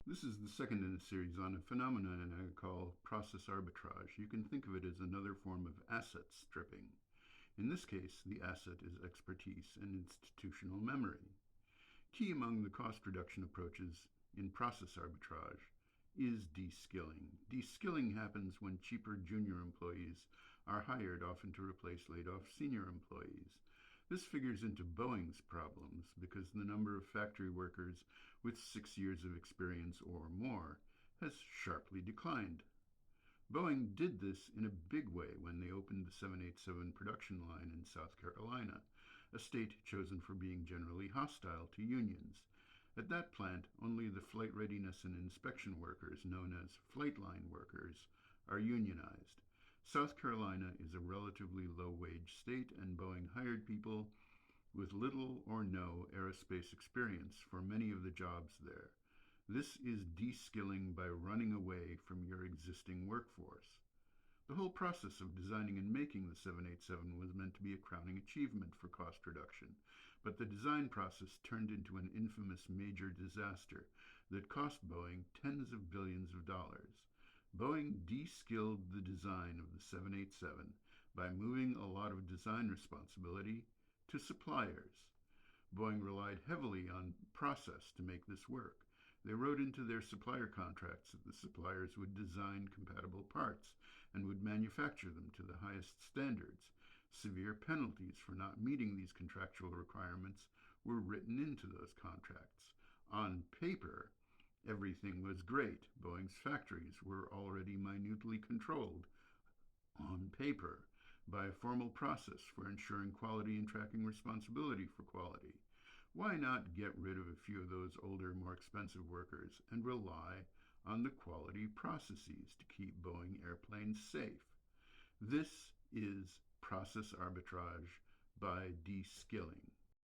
This is the second in a series on a phenomenon I call process arbitrage. You can think of it as another form of asset stripping. In this case, the asset is expertise and institutional memory. Key among the cost reduction approaches in process arbitrage is deskilling. Deskilling happens when cheaper junior employees are hired, often to replace laid-off senior employees. This figures into Boeing's problems because the number of factory workers with 6 years of experience or more has sharply declined. Boeing did this in a big way when they opened the 787 production line in South Carolina, a state chosen for being generally hostile to unions. At that plant, only the flight readiness and inspection workers, known as flight line workers, are unionized. South Carolina is a relatively low-wage state, and Boeing hired people with little or no aerospace experience for many of the jobs there. This is deskilling by running away from your existing workforce. The whole process of designing and making the 787 was meant to be a crowning achievement for cost reduction, but the design process turned into an infamous major disaster that cost Boeing tens of billions of dollars. Boeing de-skilled the design of the 787 by moving a lot of design responsibility to suppliers. Boeing relied heavily on process to make this work. They wrote into their supplier contracts that the suppliers would design compatible parts and would manufacture them to the highest standards. Severe penalties for not meeting these contractual requirements were written into those contracts. On paper, everything was great. Boeing's factories were already minutely controlled on paper by a formal process for ensuring quality and tracking responsibility for quality. Why not get rid of a few of those older, more expensive workers and rely on the quality processes to keep Boeing airplanes safe? This is process arbitrage by deskilling.